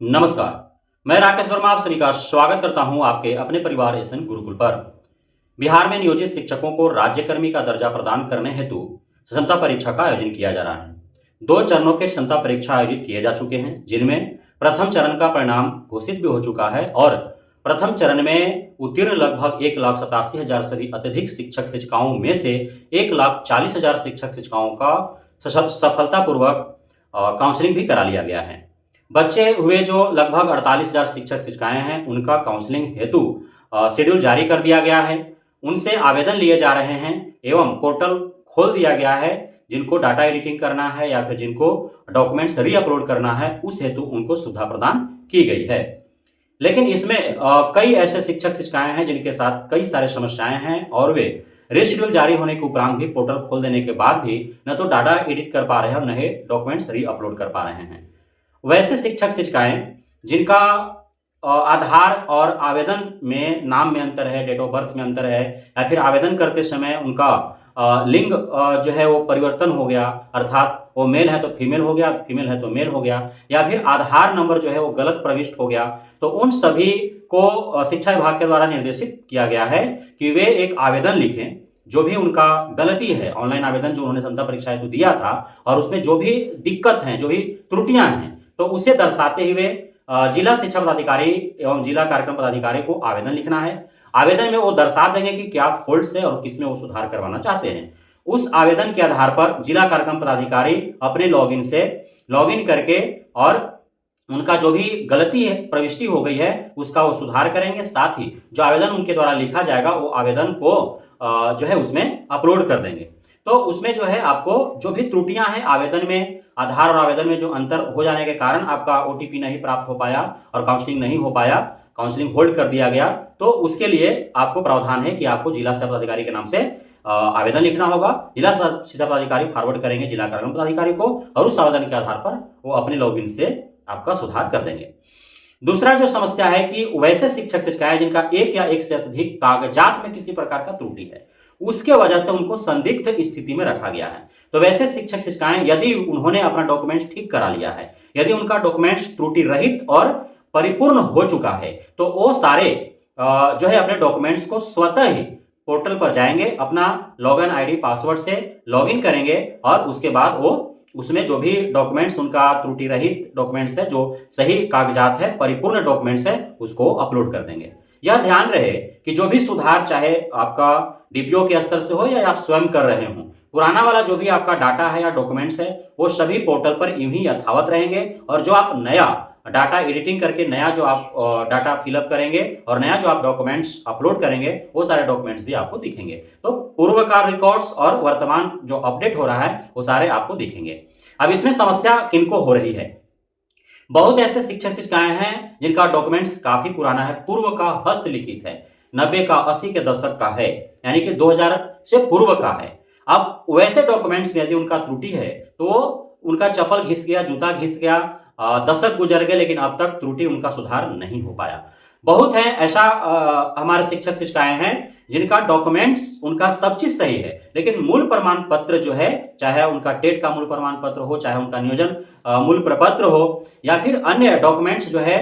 नमस्कार। मैं राकेश वर्मा आप सभी का स्वागत करता हूं आपके अपने परिवार एसएन गुरुकुल पर। बिहार में नियोजित शिक्षकों को राज्यकर्मी का दर्जा प्रदान करने हेतु क्षमता परीक्षा का आयोजन किया जा रहा है। 2 चरणों के क्षमता परीक्षा आयोजित किए जा चुके हैं, जिनमें प्रथम चरण का परिणाम घोषित भी हो चुका है और प्रथम चरण में उत्तीर्ण लगभग 1,87,000 सभी अत्यधिक शिक्षक शिक्षिकाओं में से 1,40,000 शिक्षक शिक्षिकाओं का सफलतापूर्वक काउंसलिंग भी करा लिया गया है। बचे हुए जो लगभग 48,000 शिक्षक शिक्षिकाएं हैं, उनका काउंसलिंग हेतु शेड्यूल जारी कर दिया गया है। उनसे आवेदन लिए जा रहे हैं एवं पोर्टल खोल दिया गया है। जिनको डाटा एडिटिंग करना है या फिर जिनको डॉक्यूमेंट्स रीअपलोड करना है, उस हेतु उनको सुविधा प्रदान की गई है। लेकिन इसमें कई ऐसे शिक्षक शिक्षिकाएं हैं जिनके साथ कई सारे समस्याएं हैं और वे रीशेड्यूल जारी होने के उपरांत भी पोर्टल खोल देने के बाद भी न तो डाटा एडिट कर पा रहे हैं और न ही डॉक्यूमेंट्स रीअपलोड कर पा रहे हैं। वैसे शिक्षक शिक्षिकाएं जिनका आधार और आवेदन में नाम में अंतर है, डेट ऑफ बर्थ में अंतर है, या फिर आवेदन करते समय उनका लिंग जो है वो परिवर्तन हो गया, अर्थात वो मेल है तो फीमेल हो गया, फीमेल है तो मेल हो गया, या फिर आधार नंबर जो है वो गलत प्रविष्ट हो गया, तो उन सभी को शिक्षा विभाग के द्वारा निर्देशित किया गया है कि वे एक आवेदन लिखें। जो भी उनका गलती है, ऑनलाइन आवेदन जो उन्होंने क्षमता परीक्षा हेतु दिया था और उसमें जो भी दिक्कत है, जो भी त्रुटियां हैं, तो उसे दर्शाते हुए जिला शिक्षा पदाधिकारी एवं जिला कार्यक्रम पदाधिकारी को आवेदन लिखना है। आवेदन में वो दर्शा देंगे कि क्या फॉल्ट्स है और किसमें वो सुधार करवाना चाहते हैं। उस आवेदन के आधार पर जिला कार्यक्रम पदाधिकारी अपने लॉगिन से लॉगिन करके और उनका जो भी गलती है, प्रविष्टि हो गई है, उसका वो सुधार करेंगे। साथ ही जो आवेदन उनके द्वारा लिखा जाएगा, वो आवेदन को जो है उसमें अपलोड कर देंगे। तो उसमें जो है आपको जो भी त्रुटियां हैं आवेदन में, आधार और आवेदन में जो अंतर हो जाने के कारण आपका ओटीपी नहीं प्राप्त हो पाया और काउंसलिंग नहीं हो पाया, काउंसलिंग होल्ड कर दिया गया, तो उसके लिए आपको प्रावधान है कि आपको जिला शिक्षा पदाधिकारी के नाम से आवेदन लिखना होगा। जिला शिक्षा पदाधिकारी फॉरवर्ड करेंगे जिला कार्यक्रम पदाधिकारी को और उस आवेदन के आधार पर वो अपने लॉगिन से आपका सुधार कर देंगे। दूसरा जो समस्या है कि वैसे शिक्षक शिक्षिकाएं जिनका एक या एक से अधिक कागजात में किसी प्रकार का त्रुटि है, उसके वजह से उनको संदिग्ध स्थिति में रखा गया है। तो वैसे शिक्षक शिक्षिकाएं यदि उन्होंने अपना डॉक्यूमेंट्स ठीक करा लिया है, यदि उनका डॉक्यूमेंट्स त्रुटि रहित और परिपूर्ण हो चुका है, तो वो सारे जो है अपने डॉक्यूमेंट्स को स्वतः ही पोर्टल पर जाएंगे, अपना लॉगिन आईडी पासवर्ड से लॉगिन करेंगे और उसके बाद वो उसमें जो भी डॉक्यूमेंट्स उनका त्रुटि रहित डॉक्यूमेंट्स है, जो सही कागजात है, परिपूर्ण डॉक्यूमेंट्स है, उसको अपलोड कर देंगे। यह ध्यान रहे कि जो भी सुधार चाहे आपका डीपीओ के स्तर से हो या आप स्वयं कर रहे हो, पुराना वाला जो भी आपका डाटा है या डॉक्यूमेंट्स है, वो सभी पोर्टल पर यूं ही यथावत रहेंगे और जो आप नया डाटा एडिटिंग करके नया जो आप डाटा फिलअप करेंगे और नया जो आप डॉक्यूमेंट्स अपलोड करेंगे, वो सारे डॉक्यूमेंट्स भी आपको दिखेंगे। तो पूर्व का रिकॉर्ड्स और वर्तमान जो अपडेट हो रहा है, वो सारे आपको दिखेंगे। अब इसमें समस्या किनको हो रही है? बहुत ऐसे शिक्षक शिक्षिकाएं हैं जिनका डॉक्यूमेंट्स काफी पुराना है, पूर्व का हस्तलिखित है, 90 का 80 के दशक का है, यानी कि 2000 से पूर्व का है। अब वैसे डॉक्यूमेंट्स में यदि उनका त्रुटि है, तो उनका चप्पल घिस गया, जूता घिस गया, दशक गुजर गए, लेकिन अब तक त्रुटि उनका सुधार नहीं हो पाया। बहुत है ऐसा हमारे शिक्षक शिक्षिकाएं हैं जिनका डॉक्यूमेंट्स उनका सब चीज सही है, लेकिन मूल प्रमाण पत्र जो है, चाहे उनका टेट का मूल प्रमाण पत्र हो, चाहे उनका नियोजन मूल प्रपत्र हो, या फिर अन्य डॉक्यूमेंट्स जो है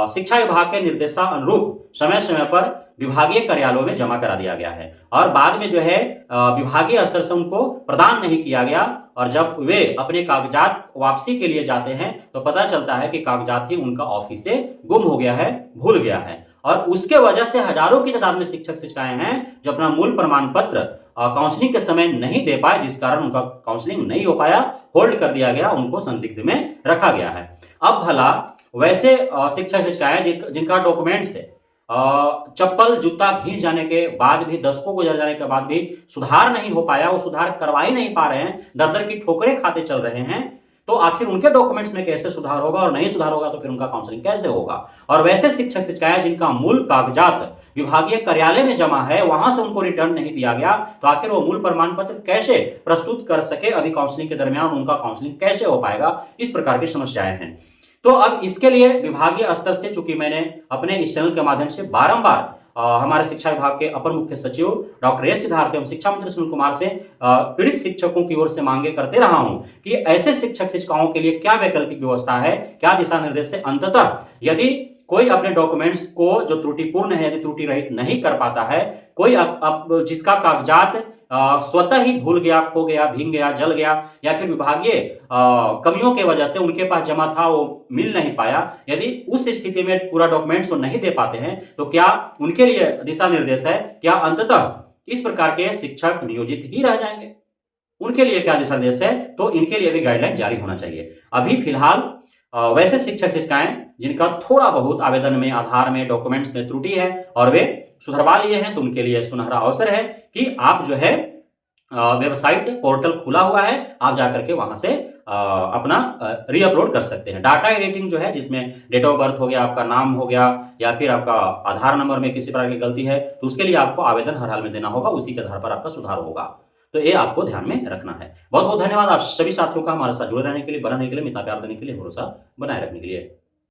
शिक्षा विभाग के निर्देशानुरूप समय समय पर विभागीय कार्यालयों में जमा करा दिया गया है और बाद में जो है विभागीय स्तर से उनको प्रदान नहीं किया गया। और जब वे अपने कागजात वापसी के लिए जाते हैं, तो पता चलता है कि कागजात ही उनका ऑफिस से गुम हो गया है, भूल गया है। और उसके वजह से हजारों की तादाद में शिक्षक शिक्षिकाएं हैं जो अपना मूल प्रमाण पत्र काउंसलिंग के समय नहीं दे पाए, जिस कारण उनका काउंसलिंग नहीं हो पाया, होल्ड कर दिया गया, उनको संदिग्ध में रखा गया है। अब भला वैसे शिक्षक शिक्षिकाएं जिनका डॉक्यूमेंट्स है चप्पल जूता घिस जाने के बाद भी, दशकों गुजर जाने के बाद भी सुधार नहीं हो पाया, वो सुधार करवा ही नहीं पा रहे हैं, दर दर की ठोकरें खाते चल रहे हैं, तो आखिर उनके डॉक्यूमेंट्स में कैसे सुधार होगा? और नहीं सुधार होगा तो फिर उनका काउंसलिंग कैसे होगा? और वैसे शिक्षक शिक्षिकाएं जिनका मूल कागजात विभागीय कार्यालय में जमा है, वहां से उनको रिटर्न नहीं दिया गया, तो आखिर वो मूल प्रमाण पत्र कैसे प्रस्तुत कर सके? अभी काउंसलिंग के दरमियान उनका काउंसलिंग कैसे हो पाएगा? इस प्रकार की समस्याएं हैं। तो अब इसके लिए विभागीय स्तर से, चूंकि मैंने अपने इस चैनल के माध्यम से बारंबार हमारे शिक्षा विभाग के अपर मुख्य सचिव डॉक्टर एस सिद्धार्थ एवं शिक्षा मंत्री सुनील कुमार से पीड़ित शिक्षकों की ओर से मांगे करते रहा हूं कि ऐसे शिक्षक शिक्षिकाओं के लिए क्या वैकल्पिक व्यवस्था है, क्या दिशा निर्देश है। अंततः यदि कोई अपने डॉक्यूमेंट्स को जो त्रुटिपूर्ण है, यदि त्रुटि रहित नहीं कर पाता है, कोई जिसका कागजात स्वतः ही भूल गया, खो गया, भीग गया, जल गया, या फिर विभागीय कमियों के वजह से उनके पास जमा था वो मिल नहीं पाया, यदि उस स्थिति में पूरा डॉक्यूमेंट्स वो नहीं दे पाते हैं तो क्या उनके लिए दिशा निर्देश है, क्या अंततः इस प्रकार के शिक्षक नियोजित ही रह जाएंगे, उनके लिए क्या दिशा निर्देश है, तो इनके लिए भी गाइडलाइन जारी होना चाहिए। अभी फिलहाल वैसे शिक्षक शिक्षिकाएं जिनका थोड़ा बहुत आवेदन में, आधार में, डॉक्यूमेंट्स में त्रुटि है और वे सुधरवा लिए हैं, तो उनके लिए सुनहरा अवसर है कि आप जो है वेबसाइट पोर्टल खुला हुआ है, आप जाकर के वहां से अपना रीअपलोड कर सकते हैं। डाटा एडिटिंग जो है, जिसमें डेट ऑफ बर्थ हो गया, आपका नाम हो गया, या फिर आपका आधार नंबर में किसी प्रकार की गलती है, तो उसके लिए आपको आवेदन हर हाल में देना होगा, उसी के आधार पर आपका सुधार होगा। तो ये आपको ध्यान में रखना है। बहुत बहुत धन्यवाद आप सभी साथियों का हमारे साथ जुड़े रहने के लिए, बनाने के लिए, मितना प्यार देने के लिए, भरोसा बनाए रखने के लिए।